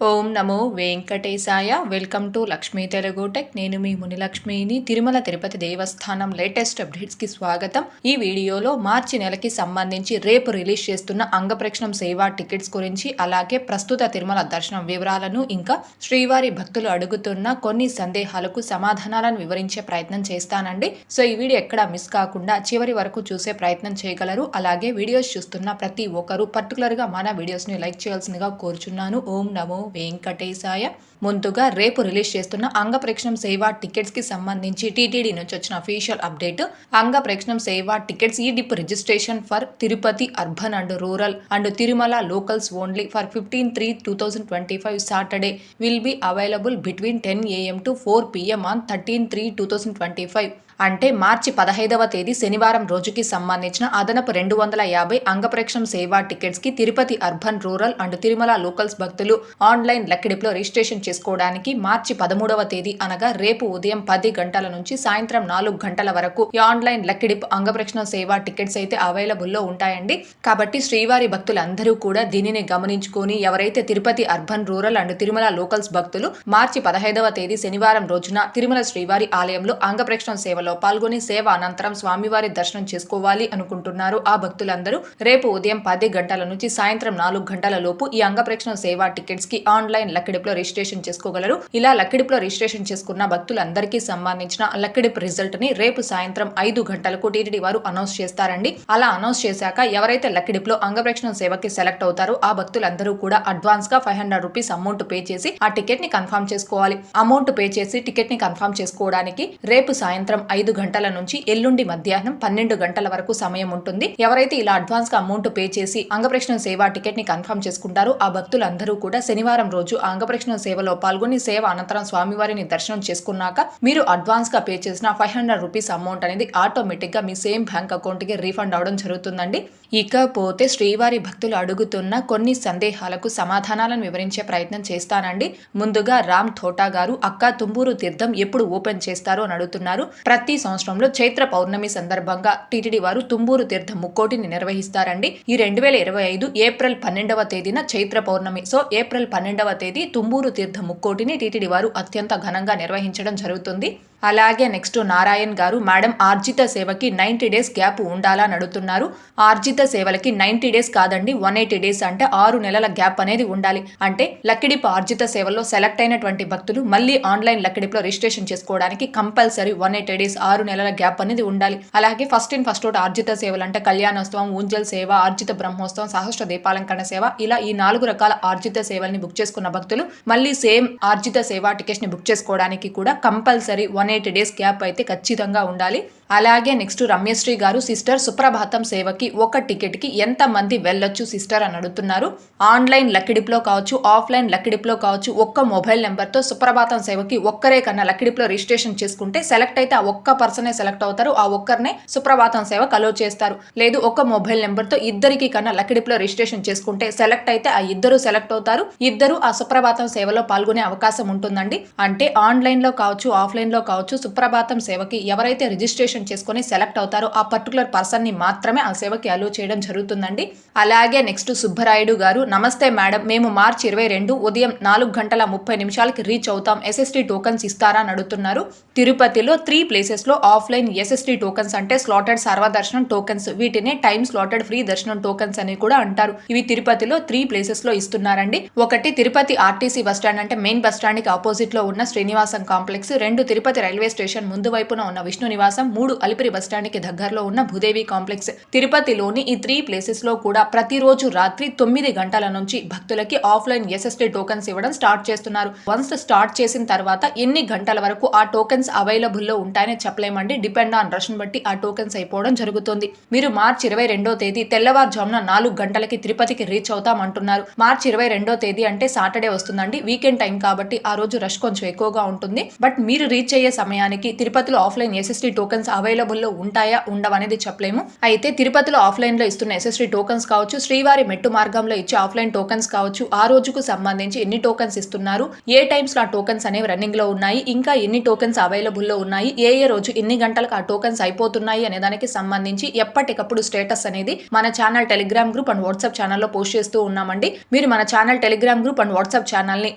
Om Namo Venkatesaya. Welcome to Lakshmi Telugu tech. నేను మీ మునిలక్ష్మిని. తిరుమల తిరుపతి దేవస్థానం latest అప్డేట్స్కి స్వాగతం. ఈ వీడియోలో మార్చి నెలకి సంబంధించి రేపు రిలీజ్ చేస్తున్న అంగప్రక్షణం సేవా టికెట్స్ గురించి, అలాగే ప్రస్తుత తిరుమల దర్శనం వివరాలను, ఇంకా శ్రీవారి భక్తులు అడుగుతున్న కొన్ని సందేహాలకు సమాధానాలను వివరించే ప్రయత్నం చేస్తానండి. సో ఈ వీడియో ఎక్కడా మిస్ కాకుండా చివరి వరకు చూసే ప్రయత్నం చేయగలరు. అలాగే వీడియోస్ చూస్తున్న ప్రతి ఒక్కరు పర్టికులర్గా మన వీడియోస్ని లైక్ చేయాల్సిందిగా కోరుచున్నాను. ఓం నమో వెంకటేశాయ. ముందుగా రేపు రిలీజ్ చేస్తున్న అంగప్రక్షణం సేవా టికెట్స్ కి సంబంధించి టీటీడీ నుంచి వచ్చిన అఫీషియల్ అప్డేట్. అంగప్రక్షణం సేవా టికెట్స్ ఈ dip registration for Tirupati urban and rural and Tirumala locals only for 15/3/2025 Saturday will be available between 10 AM to 4 PM on 13/3/2025. అంటే మార్చి 15వ తేదీ శనివారం రోజుకి సంబంధించిన అదనపు 250 అంగప్రక్షణం సేవా టికెట్స్ కి Tirupati urban rural and Tirumala locals భక్తులు ఆన్లైన్ లక్కిడిప్లో రిజిస్ట్రేషన్ చేసుకోవడానికి మార్చి 13వ తేదీ అనగా రేపు ఉదయం 10 గంటల నుంచి సాయంత్రం 4 గంటల వరకు ఈ ఆన్లైన్ లక్కిడిప్ అంగప్రక్షణం సేవా టికెట్స్ అయితే అవైలబుల్లో ఉంటాయండి. కాబట్టి శ్రీవారి భక్తులందరూ కూడా దీనిని గమనించుకొని ఎవరైతే Tirupati urban rural and Tirumala locals భక్తులు మార్చి 15వ తేదీ శనివారం రోజున తిరుమల శ్రీవారి ఆలయంలో అంగప్రక్షణం సేవలో పాల్గొని సేవ అనంతరం స్వామివారి దర్శనం చేసుకోవాలి అనుకుంటున్నారు. ఆ భక్తులందరూ రేపు ఉదయం 10 గంటల నుంచి సాయంత్రం 4 గంటల లోపు ఈ అంగప్రక్షణ సేవా టికెట్స్ కి ఆన్లైన్ లక్కిడిప్లో రిజిస్ట్రేషన్ చేసుకోగలరు. ఇలా లక్కిడిప్లో రిజిస్ట్రేషన్ చేసుకున్న భక్తులందరికీ సంబంధించిన లక్కిడిప్ రిజల్ట్ ని రేపు సాయంత్రం 5 గంటలకు టీటీడీ వారు అనౌన్స్ చేస్తారండి. అలా అనౌన్స్ చేశాక ఎవరైతే లక్కిడిప్లో అంగప్రక్షణ సేవకి సెలెక్ట్ అవుతారో ఆ భక్తులందరూ కూడా అడ్వాన్స్ గా 500 రూపీస్ అమౌంట్ పే చేసి ఆ టికెట్ ని కన్ఫర్మ్ చేసుకోవాలి. అమౌంట్ పే చేసి టికెట్ ని కన్ఫర్మ్ చేసుకోవడానికి రేపు సాయంత్రం 5 గంటల నుంచి ఎల్లుండి మధ్యాహ్నం 12 గంటల వరకు సమయం ఉంటుంది. ఎవరైతే ఇలా అడ్వాన్స్ గా అమౌంట్ పే చేసి అంగప్రక్షణ సేవా టికెట్ ని కన్ఫర్మ్ చేసుకుంటారో ఆ భక్తులందరూ కూడా శనివారం రోజు అంగప్రక్షణ సేవలో పాల్గొని సేవ అనంతరం స్వామివారిని దర్శనం చేసుకున్నాక మీరు అడ్వాన్స్ గా పే చేసిన 500 రూపీస్ అమౌంట్ అనేది ఆటోమేటిక్ గా మీ సేమ్ బ్యాంక్ అకౌంట్ కి రీఫండ్ అవడం జరుగుతుందండి. ఇకపోతే శ్రీవారి భక్తులు అడుగుతున్న కొన్ని సందేహాలకు సమాధానాలను వివరించే ప్రయత్నం చేస్తానండి. ముందుగా రామ్ థోటా గారు అక్క తుంబూరు తీర్థం ఎప్పుడు ఓపెన్ చేస్తారు అని అడుగుతున్నారు. ప్రతి సంవత్సరంలో చైత్ర పౌర్ణమి సందర్భంగా టీటీడీ వారు తుంబూరు తీర్థ ముక్కోటిని నిర్వహిస్తారండి. ఈ 2025 ఏప్రిల్ 12వ తేదీన చైత్ర పౌర్ణమి. సో ఏప్రిల్ 12వ తేదీ తుంబూరు తీర్థ ముక్కోటిని టీటీడీ వారు అత్యంత ఘనంగా నిర్వహించడం జరుగుతుంది. అలాగే నెక్స్ట్ నారాయణ్ గారు, మేడం ఆర్జిత సేవకి 90 డేస్ గ్యాప్ ఉండాలని అడుగుతున్నారు. ఆర్జిత సేవలకి 90 డేస్ కాదండి, 180 డేస్ అంటే 6 నెలల గ్యాప్ అనేది ఉండాలి. అంటే లక్కిడిప్ ఆర్జిత సేవల్లో సెలెక్ట్ అయినటువంటి భక్తులు మళ్ళీ ఆన్లైన్ లక్కిడిప్లో రిజిస్ట్రేషన్ చేసుకోవడానికి కంపల్సరీ 180 డేస్ 6 నెలల గ్యాప్ అనేది ఉండాలి. అలాగే ఫస్ట్ ఇన్ ఫస్ట్ అవుట్ ఆర్జిత సేవలు అంటే కళ్యాణోత్సవం, ఊంజల్ సేవ, ఆర్జిత బ్రహ్మోత్సవం, సహస్ర దీపాలంకరణ సేవ, ఇలా ఈ 4 రకాల ఆర్జిత సేవల్ని బుక్ చేసుకున్న భక్తులు మళ్ళీ సేమ్ ఆర్జిత సేవా టికెట్స్ ని బుక్ చేసుకోవడానికి కూడా కంపల్సరీ 180 డేస్ గ్యాప్ అయితే ఖచ్చితంగా ఉండాలి. అలాగే నెక్స్ట్ రమ్యశ్రీ గారు, సిస్టర్ సుప్రభాతం సేవకి ఒక టికెట్ కి ఎంత మంది వెళ్ళొచ్చు సిస్టర్ అని అడుగుతున్నారు. ఆన్లైన్ లక్కిడిప్లో కావచ్చు, ఆఫ్లైన్ లక్కిడిప్లో కావచ్చు, ఒక్క మొబైల్ నెంబర్తో సుప్రభాతం సేవకి ఒక్కరే కన్నా లక్కిడిప్లో రిజిస్ట్రేషన్ చేసుకుంటే సెలెక్ట్ అయితే ఆ ఒక్క పర్సనే సెలెక్ట్ అవుతారు. ఆ ఒక్కరినే సుప్రభాతం సేవకు అలో చేస్తారు. లేదు ఒక మొబైల్ నెంబర్తో ఇద్దరికి కన్నా లక్కిడిప్లో రిజిస్ట్రేషన్ చేసుకుంటే సెలెక్ట్ అయితే ఆ ఇద్దరు సెలెక్ట్ అవుతారు. ఇద్దరు ఆ సుప్రభాతం సేవలో పాల్గొనే అవకాశం ఉంటుందండి. అంటే ఆన్లైన్ లో కావచ్చు, ఆఫ్లైన్ లో కావచ్చు, సుప్రభాతం సేవకి ఎవరైతే రిజిస్ట్రేషన్ చేసుకుని సెలెక్ట్ అవుతారో ఆ పర్టికులర్ పర్సన్ ని మాత్రమే ఆ సేవకి అలో చేయడం జరుగుతుందండి. అలాగే నెక్స్ట్ సుబ్బరాయుడు గారు, నమస్తే మేడం, మేము మార్చి 22 ఉదయం 4:30 రీచ్ అవుతాం, ఎస్ఎస్టీ టోకన్స్ ఇస్తారా అని అడుగుతున్నారు. తిరుపతిలో 3 ప్లేసెస్ లో ఆఫ్లైన్ ఎస్ఎస్టీ టోకన్స్ అంటే స్లాటెడ్ సర్వదర్శనం టోకన్స్, వీటినే టైమ్ స్లాటెడ్ ఫ్రీ దర్శనం టోకన్స్ అని కూడా అంటారు. ఇవి తిరుపతిలో 3 ప్లేసెస్ లో ఇస్తున్నారండి. ఒకటి తిరుపతి ఆర్టీసీ బస్టాండ్ అంటే మెయిన్ బస్టాండ్ కి ఆపోజిట్ లో ఉన్న Srinivasam complex, 2 Tirupati railway station ముందు వైపున ఉన్న విష్ణు నివాసం, 3 అలిపిరి బస్టాండ్ కి దగ్గరలో ఉన్న భూదేవి కాంప్లెక్స్. తిరుపతిలోని ఈ 3 ప్లేసెస్ లో కూడా ప్రతిరోజు రాత్రి 9 గంటల నుంచి భక్తులకి ఆఫ్లైన్ ఎస్ఎస్టీ టోకన్స్ ఇవ్వడం స్టార్ట్ చేస్తున్నారు. వన్స్ స్టార్ట్ చేసిన తర్వాత ఎన్ని గంటల వరకు ఆ టోకన్స్ అవైలబుల్ లో ఉంటాయని చెప్పలేమండి. డిపెండ్ ఆన్ రష్ బట్టి ఆ టోకన్స్ అయిపోవడం జరుగుతుంది. మీరు మార్చి 22వ తేదీ తెల్లవారుజామున 4 గంటలకి తిరుపతికి రీచ్ అవుతాం అంటున్నారు. మార్చి 22వ తేదీ అంటే సాటర్డే వస్తుందండి, వీకెండ్ టైం కాబట్టి ఆ రోజు రష్ కొంచెం ఎక్కువగా ఉంటుంది. బట్ మీరు రీచ్ అయ్యే సమయానికి తిరుపతిలో ఆఫ్లైన్ ఎస్ఎస్టీ టోకన్స్ అవైలబుల్లో ఉంటాయా ఉండవనేది చెప్పలేము. అయితే తిరుపతిలో ఆఫ్లైన్ లో ఇస్తున్న SST టోకన్స్ కావచ్చు, శ్రీవారి మెట్టు మార్గంలో ఇచ్చే ఆఫ్లైన్ టోకన్స్ కావచ్చు, ఆ రోజుకు సంబంధించి ఎన్ని టోకన్స్ ఇస్తున్నారు, ఏ టైమ్స్ లో ఆ టోకన్స్ అనేవి రన్నింగ్ లో ఉన్నాయి, ఇంకా ఎన్ని టోకన్స్ అవైలబుల్లో ఉన్నాయి, ఏ రోజు ఎన్ని గంటలకు ఆ టోకన్స్ అయిపోతున్నాయి అనే దానికి సంబంధించి ఎప్పటికప్పుడు స్టేటస్ అనేది మన channel Telegram group and WhatsApp ఛానల్లో పోస్ట్ చేస్తూ ఉన్నామండి. మీరు మన channel Telegram group and WhatsApp channel ని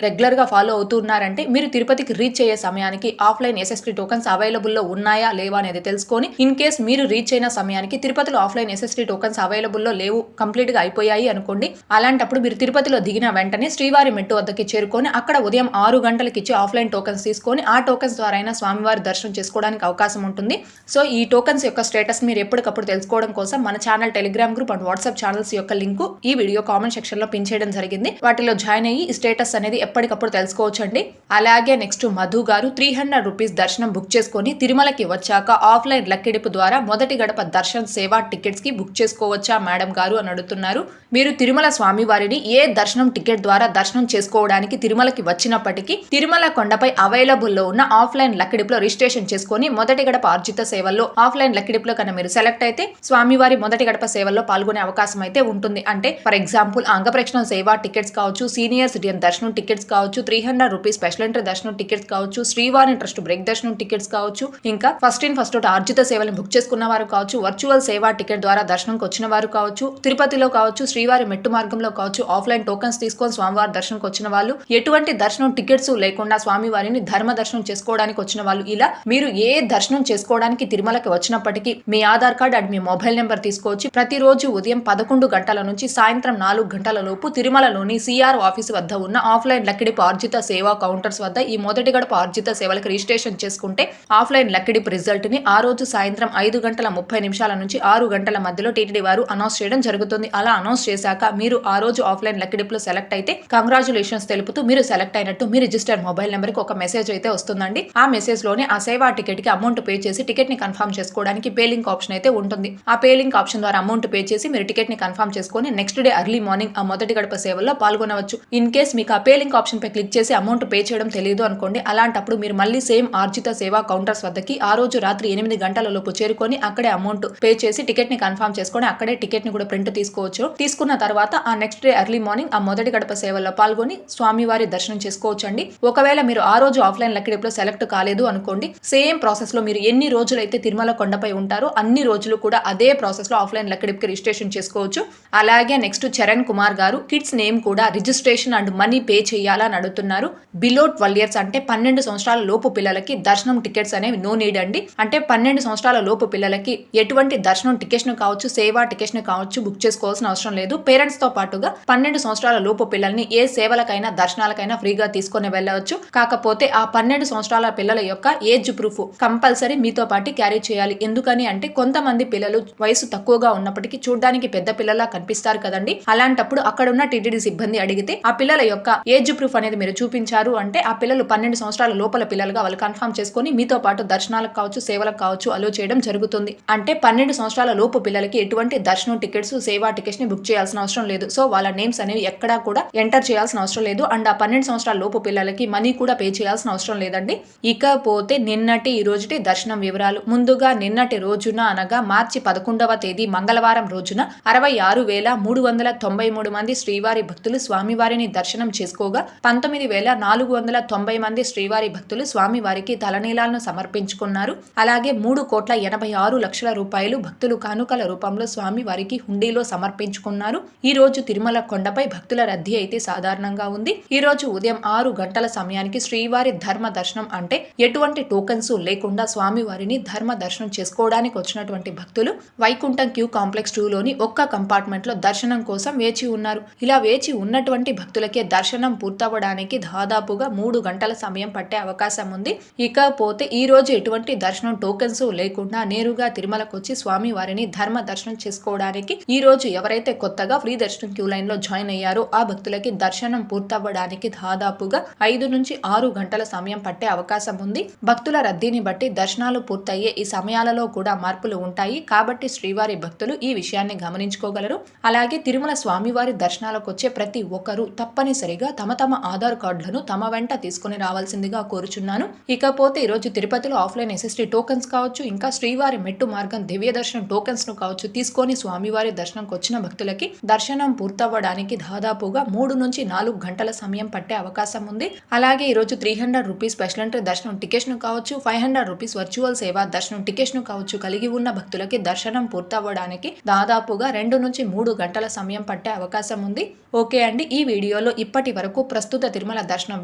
రెగ్యులర్ గా ఫాలో అవుతున్నారంటే మీరు తిరుపతికి రీచ్ అయ్యే సమయానికి ఆఫ్లైన్ SST టోకన్స్ అవైలబుల్లో ఉన్నాయా లేవా అనేది తెలుసుకొని, ఇన్ కేస్ మీరు రీచ్ అయిన సమయానికి తిరుపతిలో ఆఫ్లైన్ SST టోకన్స్ అవైలబుల్లో లేవు, కంప్లీట్ గా అయిపోయాయి అనుకోండి, అలాంటప్పుడు మీరు తిరుపతిలో దిగిన వెంటనే శ్రీవారి మెట్టు వద్దకి చేరుకొని అక్కడ ఉదయం 6 గంటలకి ఇచ్చి ఆఫ్లైన్ టోకన్స్ తీసుకొని ఆ టోకన్స్ ద్వారా అయినా స్వామివారి దర్శనం చేసుకోవడానికి అవకాశం ఉంటుంది. సో ఈ టోకన్స్ యొక్క స్టేటస్ మీరు ఎప్పటికప్పుడు తెలుసుకోవడం కోసం మన channel Telegram group and WhatsApp channels యొక్క లింక్ ఈ వీడియో కామెంట్ సెక్షన్ లో పిన్ చేయడం జరిగింది. వాటిలో జాయిన్ అయ్యి ఈ స్టేటస్ అనేది ఎప్పటికప్పుడు తెలుసుకోవచ్చండి. అలాగే నెక్స్ట్ మధు గారు 300 రూపీస్ దర్శనం బుక్ చేసుకొని తిరుమలకి వచ్చాక ఆఫ్లైన్ లక్కిడిపు ద్వారా మొదటి గడప దర్శన్ సేవా టికెట్స్ కి బుక్ చేసుకోవచ్చా మేడం గారు అని అడుగుతున్నారు. మీరు తిరుమల స్వామి వారిని ఏ దర్శనం టికెట్ ద్వారా దర్శనం చేసుకోవడానికి తిరుమలకి వచ్చినప్పటికీ తిరుమల కొండపై అవైలబుల్లో ఉన్న ఆఫ్లైన్ లక్కిడిపులో రిజిస్ట్రేషన్ చేసుకొని మొదటి గడప ఆర్జిత సేవల్లో ఆఫ్లైన్ లక్కిడిపులో కన్నా మీరు సెలెక్ట్ అయితే స్వామివారి మొదటి గడప సేవల్లో పాల్గొనే అవకాశం అయితే ఉంటుంది. అంటే ఫర్ ఎగ్జాంపుల్ అంగప్రక్షణ సేవా టికెట్స్ కావచ్చు, సీనియర్ సిటిజన్ దర్శనం టికెట్స్ కావచ్చు, 300 రూపీస్ స్పెషల్ ఎంట్రీ దర్శనం టికెట్స్ కావచ్చు, శ్రీవారి ట్రస్ట్ బ్రేక్ దర్శనం టికెట్స్ కావచ్చు, ఇంకా ఫస్ట్ ఇన్ ఫస్ట్ అవుట్ ఆర్జిత సేవలను బుక్ చేసుకున్న వారు కావచ్చు, వర్చువల్ సేవా టికెట్ ద్వారా దర్శనంకి వచ్చిన వారు కావచ్చు, తిరుపతిలో కావచ్చు, శ్రీవారి మెట్టు మార్గంలో కావచ్చు, ఆఫ్లైన్ టోకన్స్ తీసుకొని స్వామివారి దర్శనంకి వచ్చిన వాళ్ళు, ఎటువంటి దర్శనం టికెట్స్ లేకుండా స్వామివారిని ధర్మ దర్శనం చేసుకోవడానికి వచ్చిన వాళ్ళు, ఇలా మీరు ఏ దర్శనం చేసుకోవడానికి తిరుమలకి వచ్చినప్పటికీ మీ ఆధార్ కార్డ్ అండ్ మీ మొబైల్ నెంబర్ తీసుకొచ్చి ప్రతిరోజు ఉదయం 11 గంటల నుంచి సాయంత్రం 4 గంటల లోపు తిరుమలలోని CR ఆఫీస్ వద్ద ఉన్న ఆఫ్లైన్ లక్కిడిపు ఆర్జిత సేవా కౌంటర్స్ వద్ద ఈ మొదటి గడప ఆర్జిత సేవలకు రిజిస్ట్రేషన్ చేసుకుంటే ఆఫ్లైన్ లక్కిడిపు రిజల్ట్ ని ఆ రోజు సాయంత్రం 5:30 నుంచి 6 గంటల మధ్యలో టీటీడీ వారు అనౌన్స్ చేయడం జరుగుతుంది. అలా అనౌన్స్ చేశాక మీరు ఆ రోజు ఆఫ్లైన్ లక్కిడిపులో సెలెక్ట్ అయితే కంగ్రాచులేషన్స్ తెలుపుతూ మీరు సెలెక్ట్ అయినట్టు మీ రిజిస్టర్డ్ మొబైల్ నెంబర్ కి ఒక మెసేజ్ అయితే వస్తుందండి. ఆ మెసేజ్ లోనే ఆ సేవా టికెట్ కి అమౌంట్ పే చేసి టికెట్ ని కన్ఫర్మ్ చేసుకోవడానికి పే లింక్ ఆప్షన్ అయితే ఉంటుంది. ఆ పే లింక్ ఆప్షన్ ద్వారా అమౌంట్ పే చేసి మీరు టికెట్ ని కన్ఫర్మ్ చేసుకొని నెక్స్ట్ డే ఎర్లీ మార్నింగ్ ఆ మొదటి గడప సేవల్లో పాల్గొనవచ్చు. ఇన్ కేస్ మీకు ఆ పే లింక్ ఆప్షన్ పై క్లిక్ చేసి అమౌంట్ పే చేయడం తెలియదు అనుకోండి, అలాంటప్పుడు మీరు మళ్ళీ సేమ్ ఆర్జిత సేవా కౌంటర్స్ వద్దకి ఆ రోజు రాత్రి 8 గంటల లోపు చేరుకొని అక్కడే అమౌంట్ పే చేసి టికెట్ ని కన్ఫర్మ్ చేసుకొని అక్కడే టికెట్ ని కూడా ప్రింట్ తీసుకోవచ్చు. తీసుకున్న తర్వాత ఆ నెక్స్ట్ డే ఎర్లీ మార్నింగ్ ఆ మొదటి గడప సేవల్లో పాల్గొని స్వామివారి దర్శనం చేసుకోవచ్చు అండి. ఒకవేళ మీరు ఆ రోజు ఆఫ్లైన్ లక్కిడిపులో సెలెక్ట్ కాలేదు అనుకోండి, సేమ్ ప్రాసెస్ లో మీరు ఎన్ని రోజులైతే తిరుమల కొండపై ఉంటారో అన్ని రోజులు కూడా అదే ప్రాసెస్ లో ఆఫ్లైన్ లక్కిడిపుకి రిజిస్ట్రేషన్ చేసుకోవచ్చు. అలాగే నెక్స్ట్ చరణ్ కుమార్ గారు కిడ్స్ నేమ్ కూడా రిజిస్ట్రేషన్ అండ్ మనీ పే చేయాలని అడుగుతున్నారు. బిలో 12 years అంటే 12 సంవత్సరాల లోపు పిల్లలకి దర్శనం టికెట్స్ అనేవి నో నీడ్ అండి. అంటే 12 సంవత్సరాల లోపు పిల్లలకి ఎటువంటి దర్శనం టికెట్స్ ను కావచ్చు, సేవా టికెట్స్ ను కావచ్చు బుక్ చేసుకోవాల్సిన అవసరం లేదు. పేరెంట్స్ తో పాటుగా 12 సంవత్సరాల లోపు పిల్లల్ని ఏ సేవలకైనా దర్శనాలకైనా ఫ్రీగా తీసుకొని వెళ్ళవచ్చు. కాకపోతే ఆ 12 సంవత్సరాల పిల్లల యొక్క ఏజ్ ప్రూఫ్ కంపల్సరీ మీతో పాటు క్యారీ చేయాలి. ఎందుకని అంటే కొంతమంది పిల్లలు వయసు తక్కువగా ఉన్నప్పటికీ చూడడానికి పెద్ద పిల్లలా కనిపిస్తారు కదండి. అలాంటప్పుడు అక్కడ ఉన్న టీటీడీ సిబ్బంది అడిగితే ఆ పిల్లల యొక్క ఏజ్ ప్రూఫ్ అనేది మీరు చూపించారు అంటే ఆ పిల్లలు 12 సంవత్సరాల లోపల పిల్లలుగా వాళ్ళు కన్ఫర్మ్ చేసుకొని మీతో పాటు దర్శనాలకు కావచ్చు, సేవలకు కావచ్చు అలో చేయడం జరుగుతుంది. అంటే 12 సంవత్సరాల లోపు పిల్లలకి ఎటువంటి దర్శనం టికెట్స్, సేవా టికెట్స్ ని బుక్ చేయాల్సిన అవసరం లేదు. సో వాళ్ళ నేమ్స్ అనేవి ఎక్కడా కూడా ఎంటర్ చేయాల్సిన అవసరం లేదు. అండ్ ఆ 12 సంవత్సరాల లోపు పిల్లలకి మనీ కూడా పే చేయాల్సిన అవసరం లేదండి. ఇకపోతే నిన్నటి ఈ రోజుటి దర్శనం వివరాలు. ముందుగా నిన్నటి రోజున అనగా మార్చి 11వ తేదీ మంగళవారం రోజున 66,393 మంది శ్రీవారి భక్తులు స్వామివారిని దర్శనం చేసుకోగా 19,490 మంది శ్రీవారి భక్తులు స్వామివారికి తలనీలాలను సమర్పించుకున్నారు. అలాగే 3,86,00,000 రూపాయలు భక్తులు కానుకల రూపంలో స్వామివారికి హుండీలో సమర్పించుకున్నారు. ఈ రోజు తిరుమల కొండపై భక్తుల రద్దీ అయితే సాధారణంగా ఉంది. ఈ రోజు ఉదయం 6 గంటల సమయానికి శ్రీవారి ధర్మ దర్శనం అంటే ఎటువంటి టోకన్స్ లేకుండా స్వామివారిని ధర్మ దర్శనం చేసుకోవడానికి వచ్చినటువంటి భక్తులు వైకుంఠం క్యూ కాంప్లెక్స్ 2 లోని ఒక్క కంపార్ట్మెంట్ లో దర్శనం కోసం వేచి ఉన్నారు. ఇలా వేచి ఉన్నటువంటి భక్తులకే దర్శనం పూర్తవడానికి దాదాపుగా 3 గంటల సమయం పట్టే అవకాశం ఉంది. ఇకపోతే ఈ రోజు ఎటువంటి దర్శనం టోకెన్స్ లేకుండా నేరుగా తిరుమలకు వచ్చి స్వామి వారిని ధర్మ దర్శనం చేసుకోవడానికి ఈ రోజు ఎవరైతే కొత్తగా ఫ్రీ దర్శనం క్యూ లైన్ లో జాయిన్ అయ్యారో ఆ భక్తులకి దర్శనం పూర్తవ్వడానికి దాదాపుగా 5 నుంచి 6 గంటల సమయం పట్టే అవకాశం ఉంది. భక్తుల రద్దీని బట్టి దర్శనాలు పూర్తయ్యే ఈ సమయాలలో కూడా మార్పులు ఉంటాయి. కాబట్టి శ్రీవారి భక్తులు ఈ విషయాన్ని గమనించుకోగలరు. అలాగే తిరుమల స్వామివారి దర్శనాలకు వచ్చే ప్రతి ఒక్కరూ తప్పనిసరిగా తమ తమ ఆధార్ కార్డులను తమ వెంట తీసుకుని రావాల్సిందిగా కోరుచున్నాను. ఇకపోతే ఈరోజు తిరుపతిలో ఆఫ్లైన్ SST టోకన్స్ కావచ్చు, ఇంకా శ్రీవారి మెట్టు మార్గం దివ్య దర్శనం టోకెన్స్ ను కావచ్చు తీసుకొని స్వామివారి దర్శనంకి వచ్చిన భక్తులకి దర్శనం పూర్తవ్వడానికి దాదాపుగా 3 నుంచి 4 గంటల సమయం పట్టే అవకాశం ఉంది. అలాగే ఈరోజు 300 రూపీస్ స్పెషల్ ఎంట్రీ దర్శనం టికెట్స్ ను కావచ్చు, 500 రూపీస్ వర్చువల్ సేవా దర్శనం టికెట్స్ ను కావచ్చు కలిగి ఉన్న భక్తులకి దర్శనం పూర్తవ్వడానికి దాదాపుగా 2 నుంచి 3 గంటల సమయం పట్టే అవకాశం ఉంది. ఓకే అండి, ఈ వీడియోలో ఇప్పటి వరకు ప్రస్తుత తిరుమల దర్శనం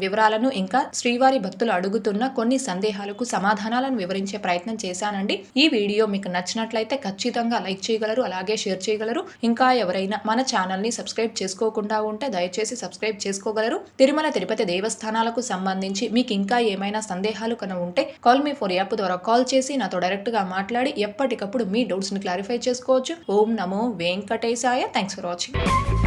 వివరాలను ఇంకా శ్రీవారి భక్తులు అడుగుతున్న కొన్ని సందేహాలకు సమాధానాలను వివరించే ప్రయత్నం చేశానండి. ఈ వీడియో మీకు నచ్చినట్లయితే ఖచ్చితంగా లైక్ చేయగలరు, అలాగే షేర్ చేయగలరు. ఇంకా ఎవరైనా మన ఛానల్ ని సబ్స్క్రైబ్ చేసుకోకుండా ఉంటే దయచేసి సబ్స్క్రైబ్ చేసుకోగలరు. తిరుమల తిరుపతి దేవస్థానాలకు సంబంధించి మీకు ఇంకా ఏమైనా సందేహాలు కనుక ఉంటే కాల్ మీ ఫర్ యాప్ ద్వారా కాల్ చేసి నాతో డైరెక్ట్ గా మాట్లాడి ఎప్పటికప్పుడు మీ డౌట్స్ ని క్లారిఫై చేసుకోవచ్చు. ఓం నమో వెంకటేశాయ. Thanks for watching.